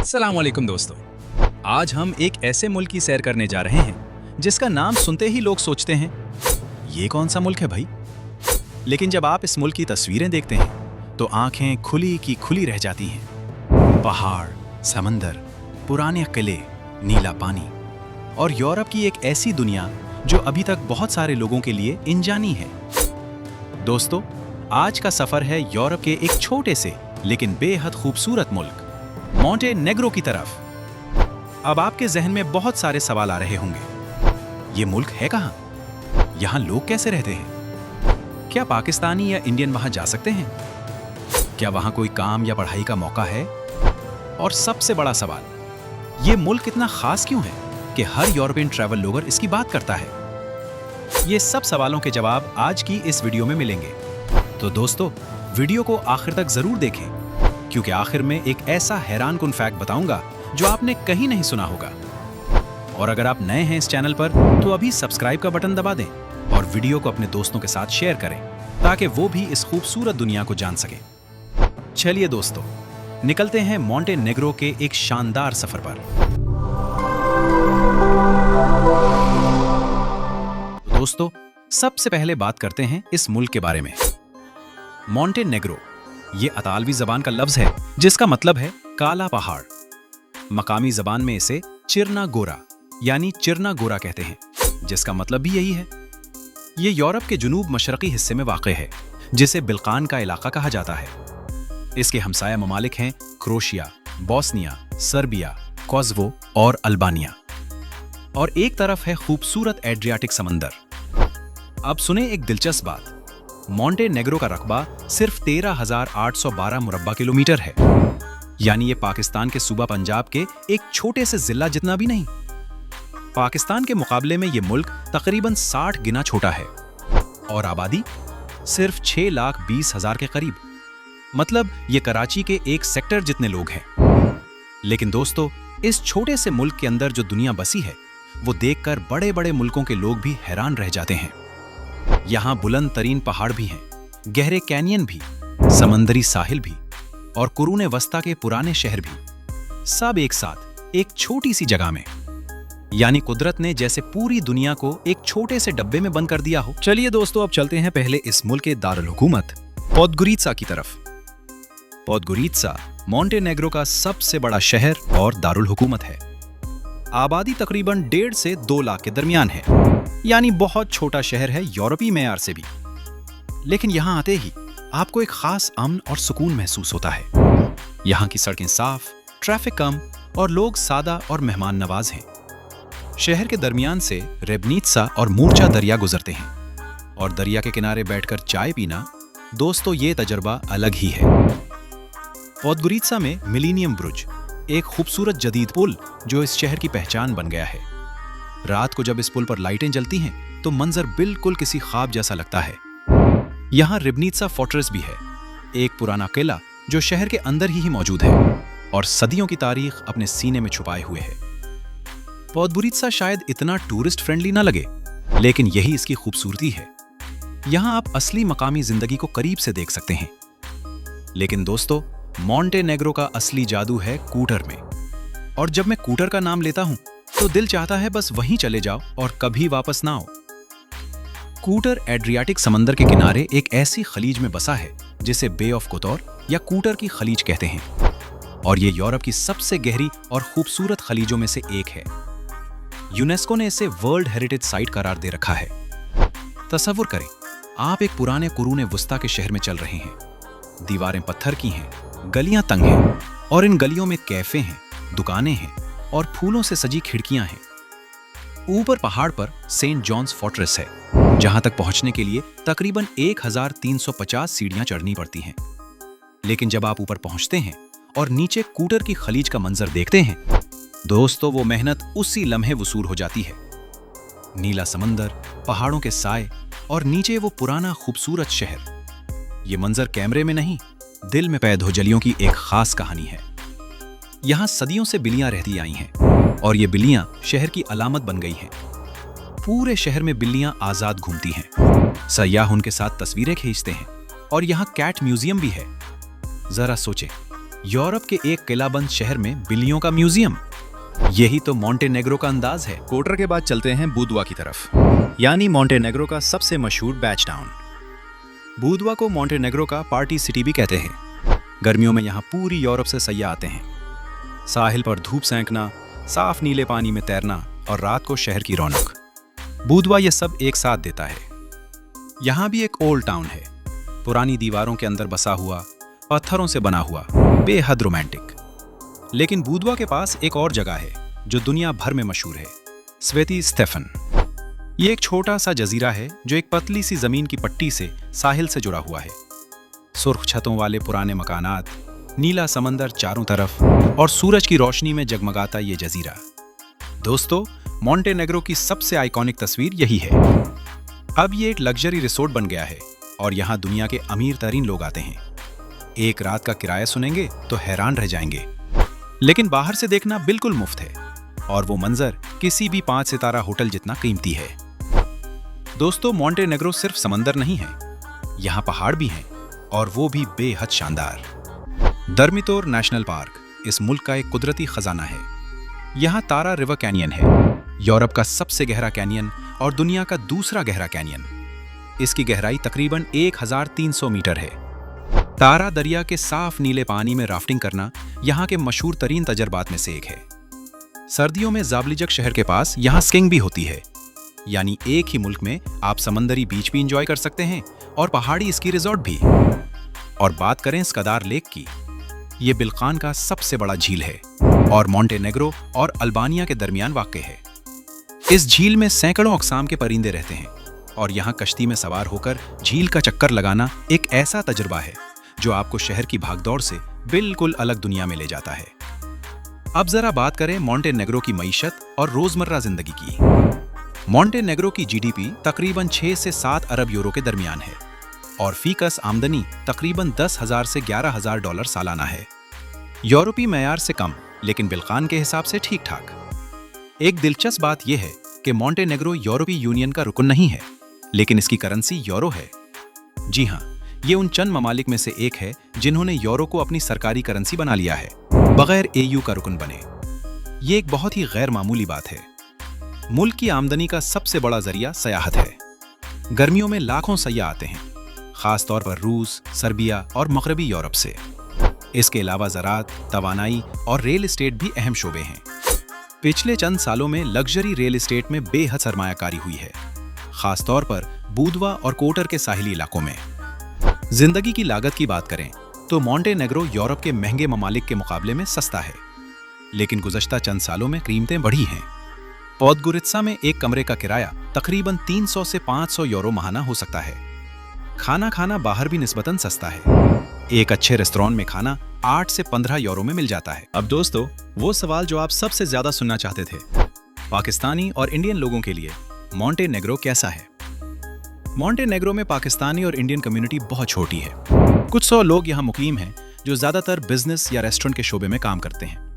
अस्सलाम वालेकुम दोस्तों। आज हम एक ऐसे मुल्क की सैर करने जा रहे हैं जिसका नाम सुनते ही लोग सोचते हैं ये कौन सा मुल्क है भाई। लेकिन जब आप इस मुल्क की तस्वीरें देखते हैं तो आंखें खुली की खुली रह जाती हैं। पहाड़, समंदर, पुराने किले, नीला पानी और यूरोप की एक ऐसी दुनिया जो अभी तक बहुत सारे लोगों के लिए अनजानी है। दोस्तों, आज का सफर है यूरोप के एक छोटे से लेकिन बेहद खूबसूरत मुल्क मोंटेनेग्रो की तरफ। अब आपके जहन में बहुत सारे सवाल आ रहे होंगे, ये मुल्क है कहाँ? यहाँ लोग कैसे रहते हैं? क्या पाकिस्तानी या इंडियन वहाँ जा सकते हैं? क्या वहाँ कोई काम या पढ़ाई का मौका है? और सबसे बड़ा सवाल, ये मुल्क इतना खास क्यों है कि हर यूरोपियन ट्रैवल ब्लॉगर इसकी बात करता है? ये सब सवालों के जवाब आज की इस वीडियो में मिलेंगे। तो दोस्तों, वीडियो को आखिर तक जरूर देखें क्योंकि आखिर में एक ऐसा हैरानकुन फैक्ट बताऊंगा जो आपने कहीं नहीं सुना होगा। और अगर आप नए हैं इस चैनल पर तो अभी सब्सक्राइब का बटन दबा दें और वीडियो को अपने दोस्तों के साथ शेयर करें ताकि वो भी इस खूबसूरत दुनिया को जान सकें। चलिए दोस्तों, निकलते हैं मोंटेनेग्रो के एक शानदार सफर पर। दोस्तों, सबसे पहले बात करते हैं इस मुल्क के बारे में। मोंटेनेग्रो ये अतालवी जबान का लफ्ज है जिसका मतलब है काला पहाड़। मकामी जबान में इसे चिरना गोरा यानी चिरना गोरा कहते हैं, जिसका मतलब भी यही है। ये यूरोप के जुनूब मशरकी हिस्से में वाक़ है जिसे बिल्कान का इलाका कहा जाता है। इसके हमसाया ममालिक हैं क्रोशिया, बोस्निया, सर्बिया, कोसोवो और अल्बानिया। और एक तरफ है खूबसूरत एड्रियाटिक समंदर। अब सुने एक दिलचस्प बात, मोंटेनेग्रो का रकबा सिर्फ 13,812 मुरब्बा किलोमीटर है, यानी ये पाकिस्तान के सूबा पंजाब के एक छोटे से जिला जितना भी नहीं। पाकिस्तान के मुकाबले में ये मुल्क तकरीबन 60 गुना छोटा है और आबादी सिर्फ 6,20,000 के करीब। मतलब ये कराची के एक सेक्टर जितने लोग हैं। लेकिन दोस्तों, इस छोटे से मुल्क के अंदर जो दुनिया बसी है वो देखकर बड़े बड़े मुल्कों के लोग भी हैरान रह जाते हैं। यहाँ बुलंद तरीन पहाड़ भी हैं, गहरे कैनियन भी, समंदरी साहिल भी और कुरूने वस्ता के पुराने शहर भी, सब एक साथ एक छोटी सी जगह में। यानी कुदरत ने जैसे पूरी दुनिया को एक छोटे से डब्बे में बंद कर दिया हो। चलिए दोस्तों, अब चलते हैं पहले इस मुल्क के दारुल हुकूमत पोदगोरित्सा की तरफ। पोदगोरित्सा मोंटेनेग्रो का सबसे बड़ा शहर और दारुल हुकूमत है। आबादी तकरीबन 1.5 से 2 लाख के दरमियान है, यानी बहुत छोटा शहर है यूरोपीय मेयार से भी। लेकिन यहाँ आते ही आपको एक खास अमन और सुकून महसूस होता है। यहाँ की सड़कें साफ, ट्रैफिक कम और लोग सादा और मेहमान नवाज हैं। शहर के दरमियान से रेबनीत्सा और मूर्चा दरिया गुजरते हैं और दरिया के किनारे बैठकर चाय पीना, दोस्तों, ये तजर्बा अलग ही है। पोदगोरित्सा में मिलेनियम ब्रिज, एक खूबसूरत जदीद पुल जो इस शहर की पहचान बन गया है। रात को जब इस पुल पर लाइटें जलती हैं तो मंजर बिल्कुल किसी ख्वाब जैसा लगता है। यहाँ रिबनीत्सा फोर्ट्रेस भी है, एक पुराना किला जो शहर के अंदर ही मौजूद है और सदियों की तारीख अपने सीने में छुपाए हुए है। पोदगोरित्सा शायद इतना टूरिस्ट फ्रेंडली ना लगे, लेकिन यही इसकी खूबसूरती है। यहाँ आप असली मकामी जिंदगी को करीब से देख सकते हैं। लेकिन दोस्तों, मोंटेनेग्रो का असली जादू है कूटर में। और जब मैं कूटर का नाम लेता हूं तो दिल चाहता है बस वहीं चले जाओ और कभी वापस ना आओ। कूटर एड्रियाटिक समंदर के किनारे एक ऐसी खलीज में बसा है जिसे बे ऑफ कोतौर या कूटर की खलीज कहते हैं। और ये यूरोप की सबसे गहरी और खूबसूरत खलीजों में से एक है। यूनेस्को ने इसे वर्ल्ड हेरिटेज साइट करार दे रखा है। तसव्वुर करें, आप एक पुराने कुरूने वस्ता के शहर में चल रहे हैं। दीवारें पत्थर की हैं, गलियां तंग हैं और इन गलियों में कैफे हैं, दुकानें हैं और फूलों से सजी खिड़कियां हैं। ऊपर पहाड़ पर सेंट जॉन्स फोर्ट्रेस है, जहां तक पहुंचने के लिए तकरीबन 1350 सीढ़ियां चढ़नी पड़ती हैं। लेकिन जब आप ऊपर पहुंचते हैं और नीचे कूटर की खलीज का मंजर देखते हैं, दोस्तों, वो मेहनत उसी लम्हे वसूल हो जाती है। नीला समंदर, पहाड़ों के साए और नीचे वो पुराना खूबसूरत शहर। ये मंजर कैमरे में नहीं, दिल में पैदा जलियों की एक खास कहानी है। यहाँ सदियों से बिल्लियां रहती आई हैं और ये बिल्लियां शहर की अलामत बन गई हैं। पूरे शहर में बिल्लियां आजाद घूमती हैं, सयाह उनके साथ तस्वीरें खींचते हैं और यहाँ कैट म्यूजियम भी है। जरा सोचे, यूरोप के एक किलाबंद शहर में बिल्लियों का म्यूजियम। यही तो मॉन्टेनेग्रो का अंदाज है। कोटर के बाद चलते हैं बूदवा की तरफ, यानी मॉन्टेनेग्रो का सबसे मशहूर बैच टाउन। बूदवा को मॉन्टेनेग्रो का पार्टी सिटी भी कहते हैं। गर्मियों में यहाँ पूरी यूरोप से सैयाह आते हैं। साहिल पर धूप सेंकना, साफ नीले पानी में तैरना और रात को शहर की रौनक, बूदवा ये सब एक साथ देता है। यहाँ भी एक ओल्ड टाउन है, पुरानी दीवारों के अंदर बसा हुआ, पत्थरों से बना हुआ, बेहद रोमांटिक। लेकिन बूदवा के पास एक और जगह है जो दुनिया भर में मशहूर है, स्वेती स्टेफन। ये एक छोटा सा जजीरा है जो एक पतली सी जमीन की पट्टी से साहिल से जुड़ा हुआ है। सुर्ख छतों वाले पुराने मकानात, नीला समंदर चारों तरफ और सूरज की रोशनी में जगमगाता ये जजीरा। दोस्तों, मॉन्टेनेग्रो की सबसे आइकॉनिक तस्वीर यही है। अब ये एक लग्जरी रिसोर्ट बन गया है और यहाँ दुनिया के अमीर तरीन लोग आते हैं। एक रात का किराया सुनेंगे तो हैरान रह जाएंगे। लेकिन बाहर से देखना बिल्कुल मुफ्त है और वो मंजर किसी भी 5 सितारा होटल जितना कीमती है। दोस्तों, मॉन्टेनेग्रो सिर्फ समंदर नहीं है, यहाँ पहाड़ भी हैं और वो भी बेहद शानदार। दर्मितोर नेशनल पार्क इस मुल्क का एक कुदरती खजाना है। यहाँ तारा रिवर कैनियन है, यूरोप का सबसे गहरा कैनियन और दुनिया का दूसरा गहरा कैनियन। इसकी गहराई तकरीबन 1300 मीटर है। तारा दरिया के साफ नीले पानी में राफ्टिंग करना यहाँ के मशहूर तरीन तजर्बात में से एक है। सर्दियों में ज़ाबलिजक शहर के पास यहाँ स्कीइंग भी होती है, यानी एक ही मुल्क में आप समंदरी बीच भी एंजॉय कर सकते हैं और पहाड़ी स्की रिजॉर्ट भी। और बात करें स्कदार लेक की, ये बिल्कान का सबसे बड़ा झील है और मॉन्टेनेग्रो और अल्बानिया के दरमियान वाक़ है। इस झील में सैकड़ों अक़साम के परिंदे रहते हैं और यहाँ कश्ती में सवार होकर झील का चक्कर लगाना एक ऐसा तजुर्बा है जो आपको शहर की भागदौड़ से बिल्कुल अलग दुनिया में ले जाता है। अब जरा बात करें मॉन्टेनेग्रो की मईशत और रोजमर्रा जिंदगी की। मॉन्टेनेग्रो की जीडीपी तकरीबन 6 से 7 अरब यूरो के दरमियान है और फीकस आमदनी तकरीबन 10,000 से 11,000 डॉलर सालाना है। यूरोपीय मेयार से कम, लेकिन बिल्कान के हिसाब से ठीक ठाक। एक दिलचस्प बात यह है कि मॉन्टेनेग्रो यूरोपीय यूनियन का रुकन नहीं है, लेकिन इसकी करेंसी यूरो है। जी हाँ, ये उन चंद ममालिक में से एक है जिन्होंने यूरो को अपनी सरकारी करेंसी बना लिया है, बगैर एयू का रुकन बने। ये एक बहुत ही गैर मामूली बात है। मुल्क की आमदनी का सबसे बड़ा जरिया सयाहत है। गर्मियों में लाखों सयाह आते हैं, खास तौर पर रूस, सर्बिया और मगरबी यूरोप से। इसके अलावा ज़राअत, तवानाई और रेल एस्टेट भी अहम शोबे हैं। पिछले चंद सालों में लग्जरी रियल एस्टेट में बेहद सरमायाकारी हुई है, खास तौर पर बूदवा और कोटर के साहिली इलाकों में। जिंदगी की लागत की बात करें तो मॉन्टेनेग्रो यूरोप के महंगे ममालिक के मुकाबले में सस्ता है, लेकिन गुज़श्ता चंद सालों में कीमतें बढ़ी हैं। पोदगोरित्सा में एक कमरे का किराया तकरीबन 300 से 500 यूरो माहाना हो सकता है। खाना खाना बाहर भी निस्बतन सस्ता है। एक अच्छे रेस्टोरेंट में खाना 8 से 15 यूरो में मिल जाता है। अब दोस्तों, वो सवाल जो आप सबसे ज्यादा सुनना चाहते थे, पाकिस्तानी और इंडियन लोगों के लिए मॉन्टेनेग्रो कैसा है? मॉन्टेनेग्रो में पाकिस्तानी और इंडियन कम्युनिटी बहुत छोटी है। कुछ 100 लोग यहाँ मुकीम हैं जो ज्यादातर बिजनेस या रेस्टोरेंट के शोबे में काम करते हैं।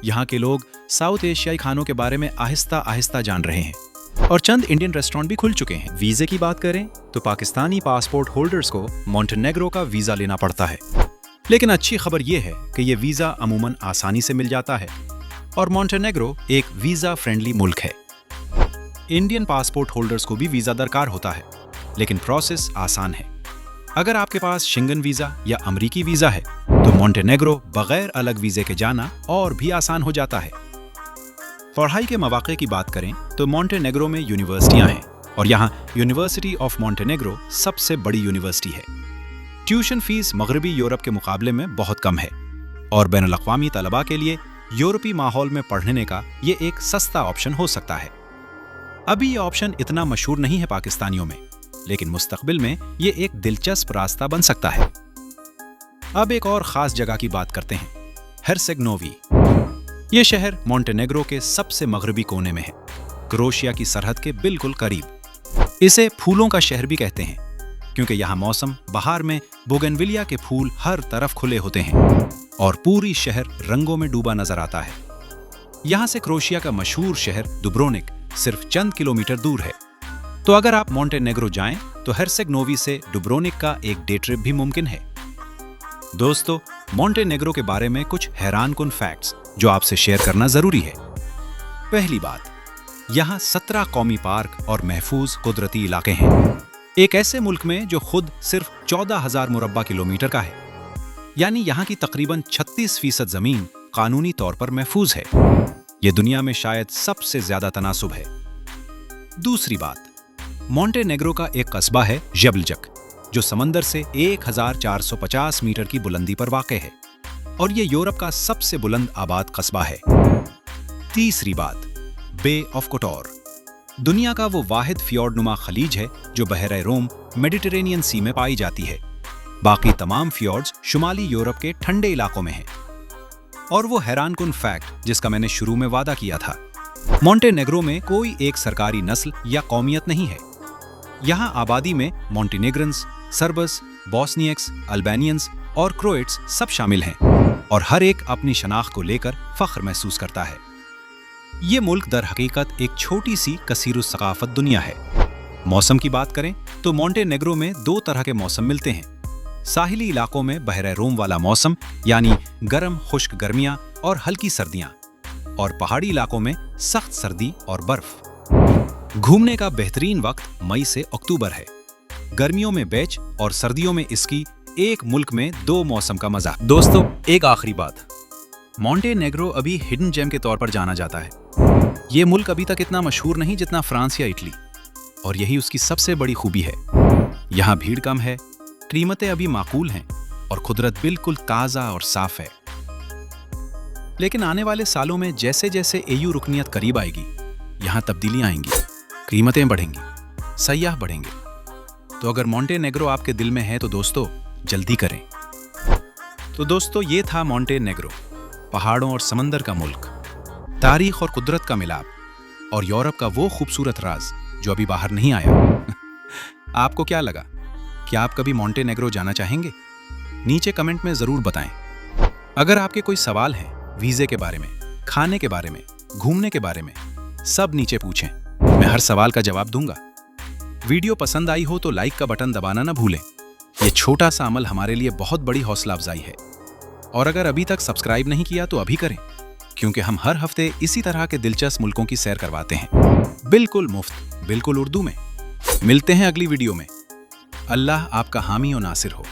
यहाँ के लोग साउथ एशियाई खानों के बारे में आहिस्ता आहिस्ता जान रहे हैं और चंद इंडियन रेस्टोरेंट भी खुल चुके हैं। वीजे की बात करें तो पाकिस्तानी पासपोर्ट होल्डर्स को मॉन्टेनेग्रो का वीजा लेना पड़ता है, लेकिन अच्छी खबर यह है कि यह वीजा अमूमन आसानी से मिल जाता है और मॉन्टेनेग्रो एक वीजा फ्रेंडली मुल्क है। इंडियन पासपोर्ट होल्डर्स को भी वीजा दरकार होता है, लेकिन प्रोसेस आसान है। अगर आपके पास शेंगन वीजा या अमरीकी वीजा है तो मॉन्टेनेग्रो बगैर अलग वीजे के जाना और भी आसान हो जाता है। पढ़ाई के मौके की बात करें तो मॉन्टेनेग्रो में यूनिवर्सिटियां हैं और यहाँ यूनिवर्सिटी ऑफ मॉन्टेनेग्रो सबसे बड़ी यूनिवर्सिटी है। ट्यूशन फीस मगरबी यूरोप के मुकाबले में बहुत कम है और बैनुल अक़वामी तलबा के लिए यूरोपीय माहौल में पढ़ने का ये एक सस्ता ऑप्शन हो सकता है। अभी ये ऑप्शन इतना मशहूर नहीं है पाकिस्तानियों में, लेकिन मुस्तकबिल में ये एक दिलचस्प रास्ता बन सकता है। अब एक और खास जगह की बात करते हैं, हेर्सेगनोवी। ये शहर मॉन्टेनेग्रो के सबसे मगरबी कोने में है, क्रोएशिया की सरहद के बिल्कुल करीब। इसे फूलों का शहर भी कहते हैं क्योंकि यहाँ मौसम बहार में बोगनविलिया के फूल हर तरफ खुले होते हैं और पूरी शहर रंगों में डूबा नजर आता है। यहाँ से क्रोएशिया का मशहूर शहर दुब्रोनिक सिर्फ चंद किलोमीटर दूर है। तो अगर आप मॉन्टेनेग्रो जाएं तो हेर्सेगनोवी से डुब्रोनिक का एक डे ट्रिप भी मुमकिन है। दोस्तों, मॉन्टेनेग्रो के बारे में कुछ हैरानकुन फैक्ट्स जो आपसे शेयर करना जरूरी है। पहली बात, यहाँ 17 कौमी पार्क और महफूज कुदरती इलाके हैं। एक ऐसे मुल्क में जो खुद सिर्फ 14,000 मुरब्बा किलोमीटर का है, यानी यहाँ की तकरीबन 36% जमीन कानूनी तौर पर महफूज है। ये दुनिया में शायद सबसे ज्यादा तनासुब है। दूसरी बात, मॉन्टेनेग्रो का एक कस्बा है जबलजक, जो समंदर से 1450 मीटर की बुलंदी पर वाक़ है और ये यूरोप का सबसे बुलंद आबाद कस्बा है। तीसरी बात, बे ऑफ कोटोर दुनिया का वो वाहिद फियोर्डनुमा खलीज है जो बहरे रोम मेडिटेरेनियन सी में पाई जाती है। बाकी तमाम फियोर्ड्स शुमाली यूरोप के ठंडे इलाकों में हैं। और वो हैरानकुन फैक्ट जिसका मैंने शुरू में वादा किया था, मॉन्टेनेग्रो में कोई एक सरकारी नस्ल या कौमियत नहीं है। यहाँ आबादी में मॉन्टेनेग्रंस, सर्बस, बॉस्नियक्स, अल्बानियंस और क्रोएट्स सब शामिल हैं और हर एक अपनी शनाख्त को लेकर फख्र महसूस करता है। ये मुल्क दर हकीकत एक छोटी सी कसीरुस सकाफत दुनिया है। मौसम की बात करें तो मॉन्टेनेग्रो में 2 तरह के मौसम मिलते हैं। साहिली इलाकों में बहरे रोम वाला मौसम, यानी गर्म खुश्क गर्मियां और हल्की सर्दियां, और पहाड़ी इलाकों में सख्त सर्दी और बर्फ। घूमने का बेहतरीन वक्त मई से अक्टूबर है। गर्मियों में बेच और सर्दियों में इसकी एक मुल्क में 2 मौसम का मजा। दोस्तों, एक आखिरी बात, मॉन्टेनेग्रो अभी हिडन जेम के तौर पर जाना जाता है। ये मुल्क अभी तक इतना मशहूर नहीं जितना फ्रांस या इटली, और यही उसकी सबसे बड़ी खूबी है। यहाँ भीड़ कम है, कीमतें अभी माकूल हैं और कुदरत बिल्कुल ताज़ा और साफ है। लेकिन आने वाले सालों में जैसे जैसे एयू रुकनियत करीब आएगी, यहाँ तब्दीलियाँ आएंगी, कीमतें बढ़ेंगी, सयाह बढ़ेंगे। तो अगर मॉन्टेनेग्रो आपके दिल में है तो दोस्तों जल्दी करें। तो दोस्तों, ये था मॉन्टेनेग्रो, पहाड़ों और समंदर का मुल्क, तारीख और कुदरत का मिलाप, और यूरोप का वो खूबसूरत राज जो अभी बाहर नहीं आया। आपको क्या लगा? क्या आप कभी मॉन्टेनेग्रो जाना चाहेंगे? नीचे कमेंट में जरूर बताएं। अगर आपके कोई सवाल हैं वीजे के बारे में, खाने के बारे में, घूमने के बारे में, सब नीचे पूछें, मैं हर सवाल का जवाब दूंगा। वीडियो पसंद आई हो तो लाइक का बटन दबाना ना भूलें। ये छोटा सा अमल हमारे लिए बहुत बड़ी हौसला अफजाई है। और अगर अभी तक सब्सक्राइब नहीं किया तो अभी करें, क्योंकि हम हर हफ्ते इसी तरह के दिलचस्प मुल्कों की सैर करवाते हैं, बिल्कुल मुफ्त, बिल्कुल उर्दू में। मिलते हैं अगली वीडियो में। अल्लाह आपका हामी और नासिर हो।